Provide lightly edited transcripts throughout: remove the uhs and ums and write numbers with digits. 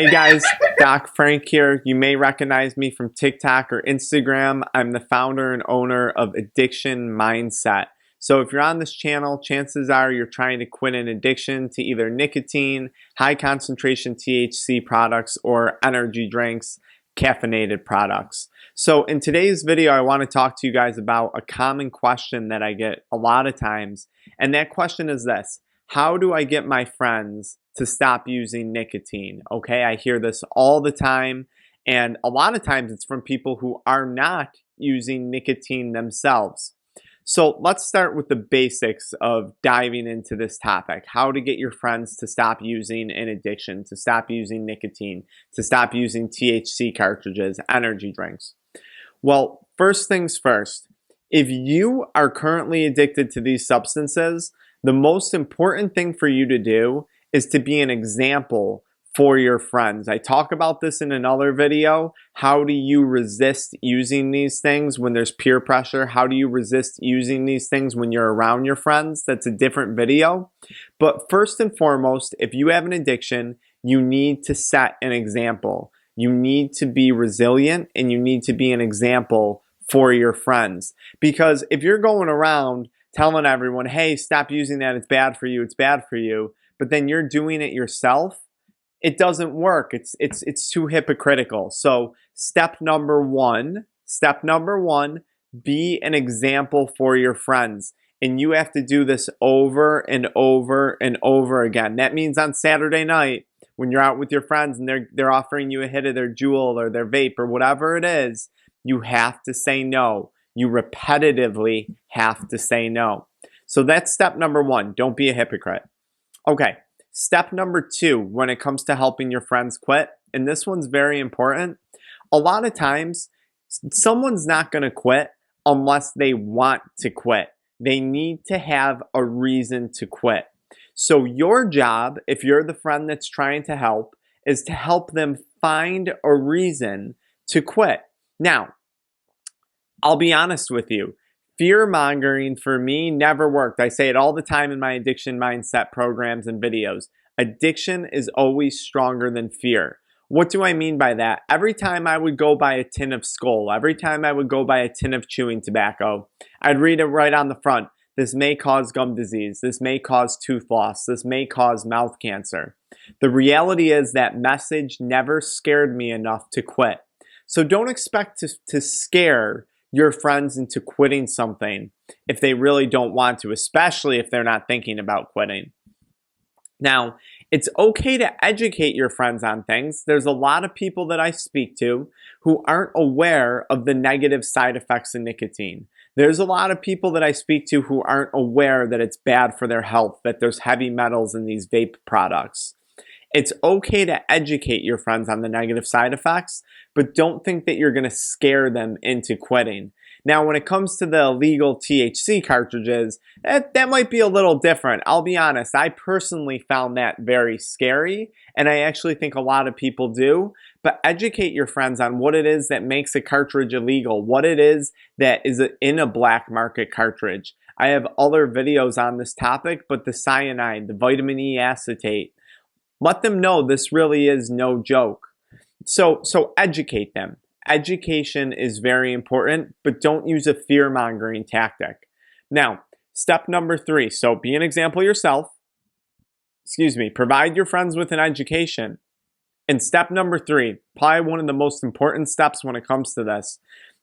Hey guys, Doc Frank here. You may recognize me from TikTok or Instagram. I'm the founder and owner of AddictionMindset. So if you're on this channel, chances are you're trying to quit an addiction to either nicotine, high concentration THC products, or energy drinks, caffeinated products. So in today's video, I want to talk to you guys about a common question that I get a lot of times. And that question is this: how do I get my friends to stop using nicotine? Okay, I hear this all the time, and a lot of times it's from people who are not using nicotine themselves. So let's start with the basics of diving into this topic: how to get your friends to stop using an addiction, to stop using nicotine, to stop using THC cartridges, energy drinks. Well, first things first, if you are currently addicted to these substances, the most important thing for you to do is to be an example for your friends. I talk about this in another video. How do you resist using these things when there's peer pressure? How do you resist using these things when you're around your friends? That's a different video. But first and foremost, if you have an addiction, you need to set an example. You need to be resilient, and you need to be an example for your friends. Because if you're going around telling everyone, hey, stop using that, it's bad for you, it's bad for you, but then you're doing it yourself, it doesn't work. It's too hypocritical. So step number one, be an example for your friends. And you have to do this over and over and over again. That means on Saturday night, when you're out with your friends and they're offering you a hit of their Juul or their vape or whatever it is, you have to say no. You repetitively have to say no. So that's step number one. Don't be a hypocrite. Okay, step number two when it comes to helping your friends quit, and this one's very important. A lot of times, someone's not going to quit unless they want to quit. They need to have a reason to quit. So your job, if you're the friend that's trying to help, is to help them find a reason to quit. Now, I'll be honest with you. Fear-mongering for me never worked. I say it all the time in my addiction mindset programs and videos. Addiction is always stronger than fear. What do I mean by that? Every time I would go buy a tin of Skoal, every time I would go buy a tin of chewing tobacco, I'd read it right on the front. This may cause gum disease. This may cause tooth loss. This may cause mouth cancer. The reality is that message never scared me enough to quit. So don't expect to scare your friends into quitting something if they really don't want to, especially if they're not thinking about quitting. Now, it's okay to educate your friends on things. There's a lot of people that I speak to who aren't aware of the negative side effects of nicotine. There's a lot of people that I speak to who aren't aware that it's bad for their health, that there's heavy metals in these vape products. It's okay to educate your friends on the negative side effects, but don't think that you're going to scare them into quitting. Now, when it comes to the illegal THC cartridges, that might be a little different. I'll be honest, I personally found that very scary, and I actually think a lot of people do. But educate your friends on what it is that makes a cartridge illegal, what it is that is in a black market cartridge. I have other videos on this topic, but the cyanide, the vitamin E acetate, let them know this really is no joke. So educate them. Education is very important, but don't use a fear-mongering tactic. Now, step number three. So be an example yourself. Provide your friends with an education. And step number three, probably one of the most important steps when it comes to this,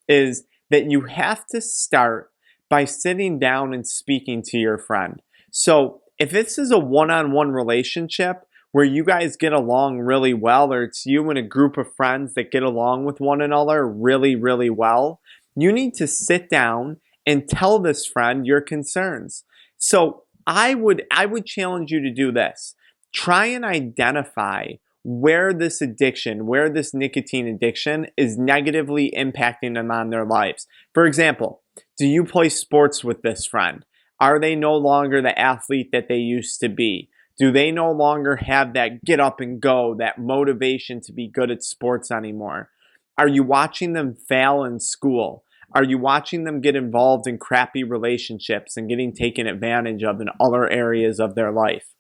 is that you have to start by sitting down and speaking to your friend. So if this is a one-on-one relationship, where you guys get along really well, or it's you and a group of friends that get along with one another really, really well, you need to sit down and tell this friend your concerns. So I would challenge you to do this. Try and identify where this addiction, where this nicotine addiction is negatively impacting them on their lives. For example, do you play sports with this friend? Are they no longer the athlete that they used to be? Do they no longer have that get up and go, that motivation to be good at sports anymore? Are you watching them fail in school? Are you watching them get involved in crappy relationships and getting taken advantage of in other areas of their life?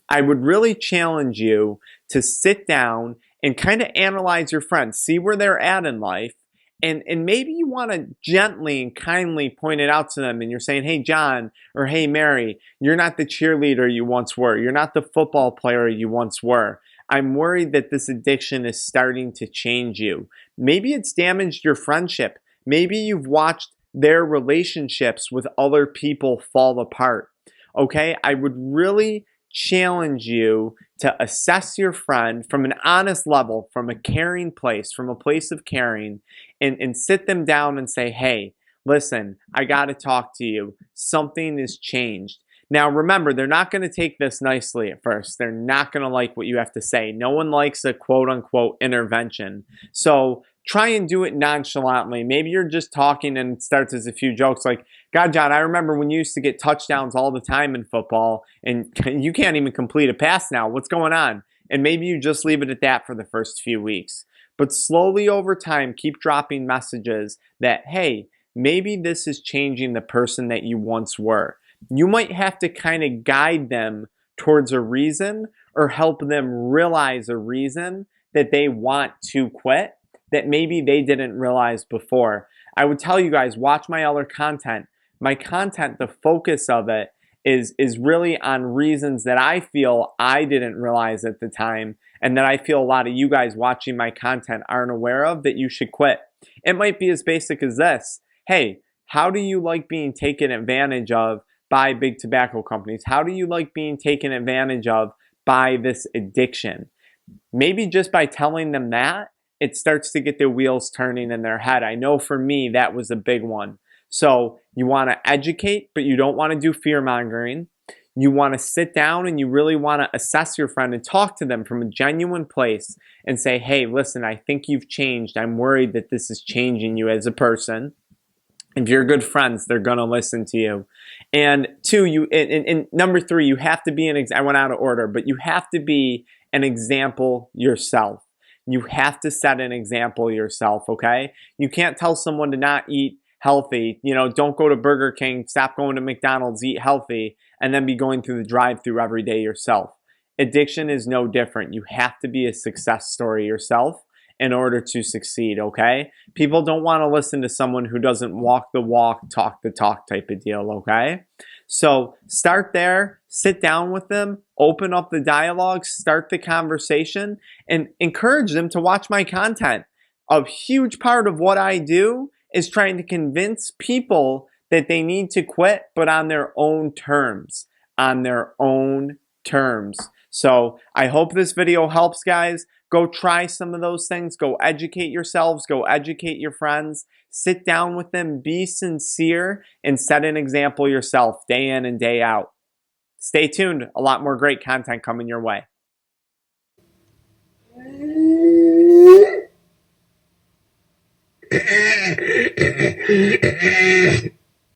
I would really challenge you to sit down and kind of analyze your friends, see where they're at in life. And maybe you want to gently and kindly point it out to them, and you're saying, hey, John, or hey, Mary, you're not the cheerleader you once were. You're not the football player you once were. I'm worried that this addiction is starting to change you. Maybe it's damaged your friendship. Maybe you've watched their relationships with other people fall apart. Okay, I would really challenge you to assess your friend from an honest level, from a caring place, from a place of caring, and sit them down and say, hey, listen, I got to talk to you. Something has changed. Now, remember, they're not going to take this nicely at first. They're not going to like what you have to say. No one likes a quote unquote intervention. So try and do it nonchalantly. Maybe you're just talking and it starts as a few jokes like, God, John, I remember when you used to get touchdowns all the time in football and you can't even complete a pass now. What's going on? And maybe you just leave it at that for the first few weeks. But slowly over time, keep dropping messages that, hey, maybe this is changing the person that you once were. You might have to kind of guide them towards a reason or help them realize a reason that they want to quit that maybe they didn't realize before. I would tell you guys, watch my other content. My content, the focus of it is really on reasons that I feel I didn't realize at the time and that I feel a lot of you guys watching my content aren't aware of that you should quit. It might be as basic as this. Hey, how do you like being taken advantage of by big tobacco companies? How do you like being taken advantage of by this addiction? Maybe just by telling them that, it starts to get their wheels turning in their head. I know for me, that was a big one. So you want to educate, but you don't want to do fear mongering. You want to sit down and you really want to assess your friend and talk to them from a genuine place and say, hey, listen, I think you've changed. I'm worried that this is changing you as a person. If you're good friends, they're going to listen to you. And two, and number three, you have to be I went out of order, but you have to be an example yourself. You have to set an example yourself, okay? You can't tell someone to not eat healthy, don't go to Burger King, stop going to McDonald's, eat healthy, and then be going through the drive-thru every day yourself. Addiction is no different. You have to be a success story yourself in order to succeed, okay? People don't want to listen to someone who doesn't walk the walk, talk the talk type of deal, okay? So start there, sit down with them, open up the dialogue, start the conversation, and encourage them to watch my content. A huge part of what I do is trying to convince people that they need to quit, but on their own terms, So I hope this video helps, guys. Go try some of those things. Go educate yourselves. Go educate your friends. Sit down with them. Be sincere and set an example yourself day in and day out. Stay tuned. A lot more great content coming your way.